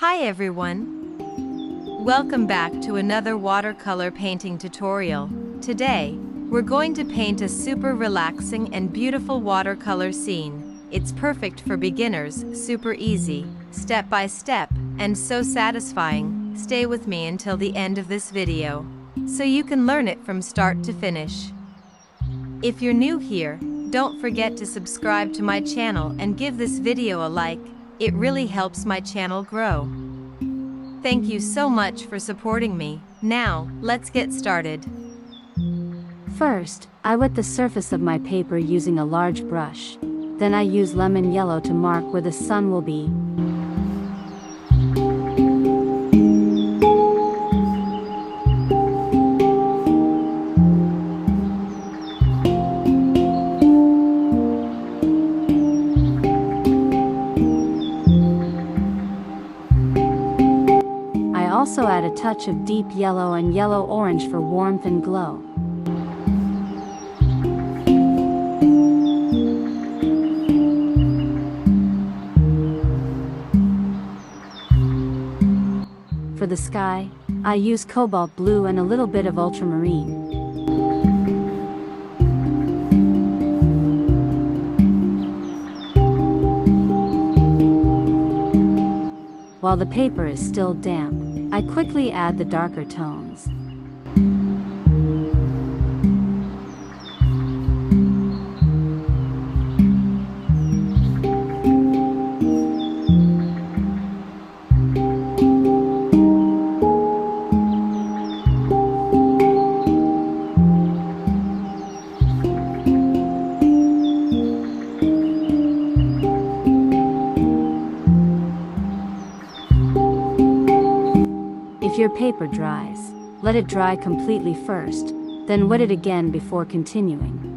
Hi everyone! Welcome back to another watercolor painting tutorial. Today, we're going to paint a super relaxing and beautiful watercolor scene. It's perfect for beginners, super easy, step by step, and so satisfying. Stay with me until the end of this video, so you can learn it from start to finish. If you're new here, don't forget to subscribe to my channel and give this video a like. It really helps my channel grow. Thank you so much for supporting me. Now, let's get started. First, I wet the surface of my paper using a large brush. Then I use lemon yellow to mark where the sun will be. I also add a touch of deep yellow and yellow-orange for warmth and glow. For the sky, I use cobalt blue and a little bit of ultramarine. While the paper is still damp, I quickly add the darker tones. If your paper dries, let it dry completely first, then wet it again before continuing.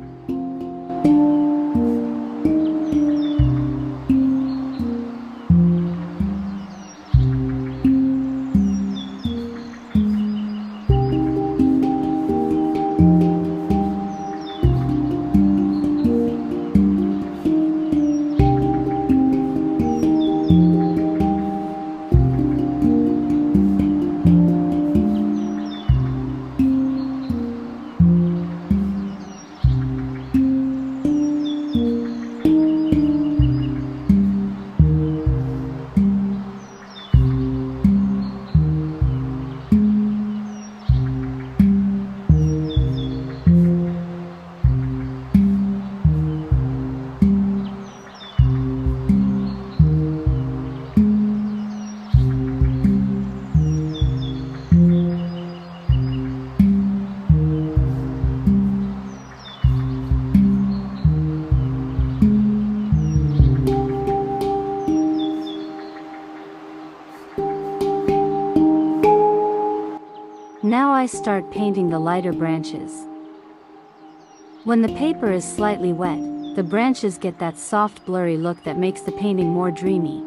Now I start painting the lighter branches. When the paper is slightly wet, the branches get that soft blurry look that makes the painting more dreamy.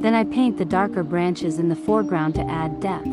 Then I paint the darker branches in the foreground to add depth.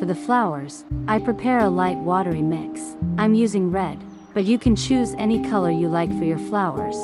the flowers, I prepare a light watery mix. I'm using red, but you can choose any color you like for your flowers.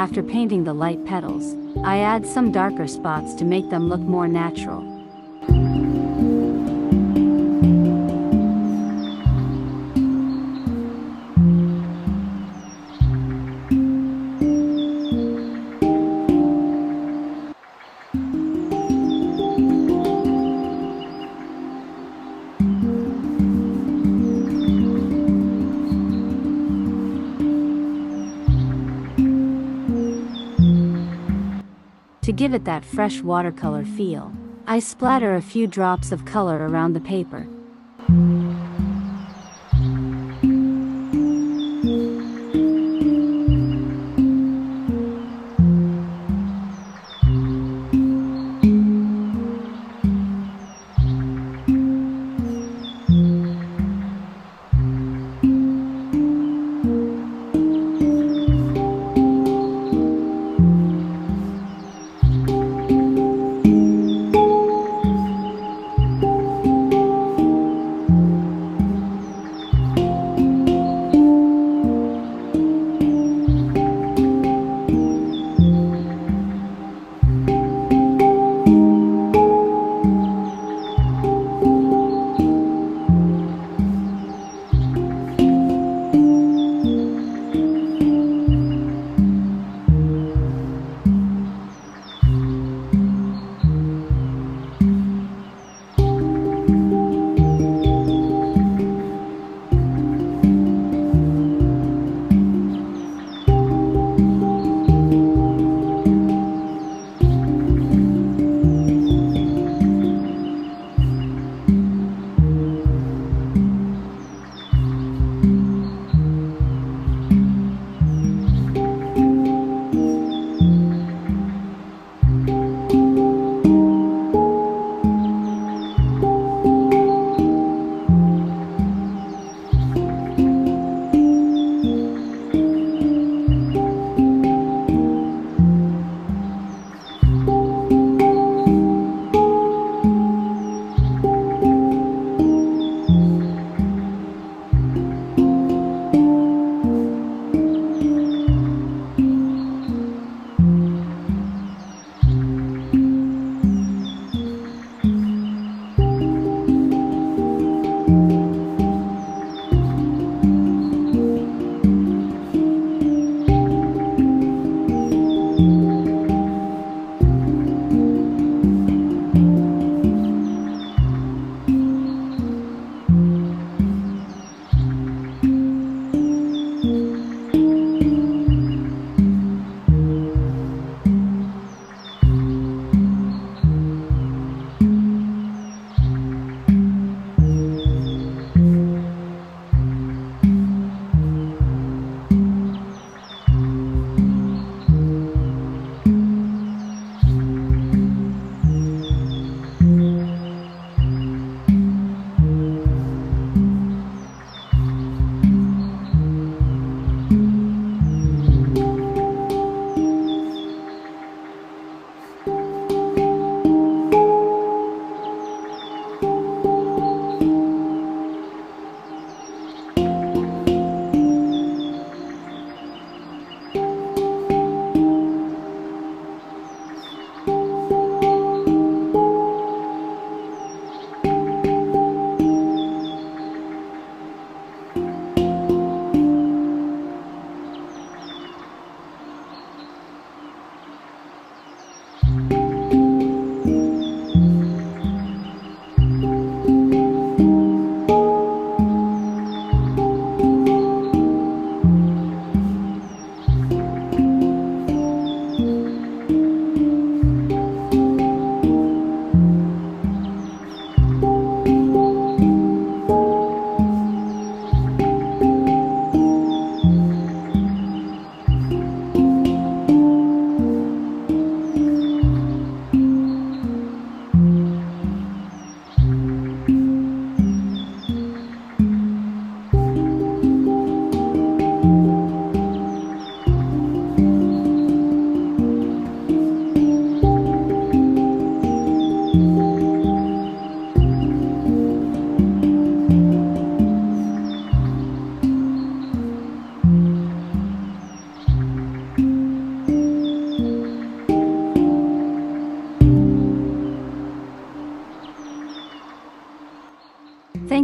After painting the light petals, I add some darker spots to make them look more natural. To give it that fresh watercolor feel, I splatter a few drops of color around the paper.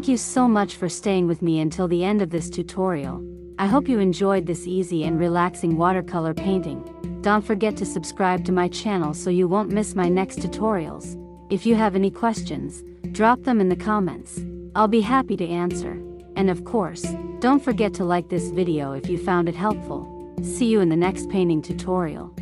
Thank you so much for staying with me until the end of this tutorial. I hope you enjoyed this easy and relaxing watercolor painting. Don't forget to subscribe to my channel so you won't miss my next tutorials. If you have any questions, drop them in the comments. I'll be happy to answer. And of course, don't forget to like this video if you found it helpful. See you in the next painting tutorial.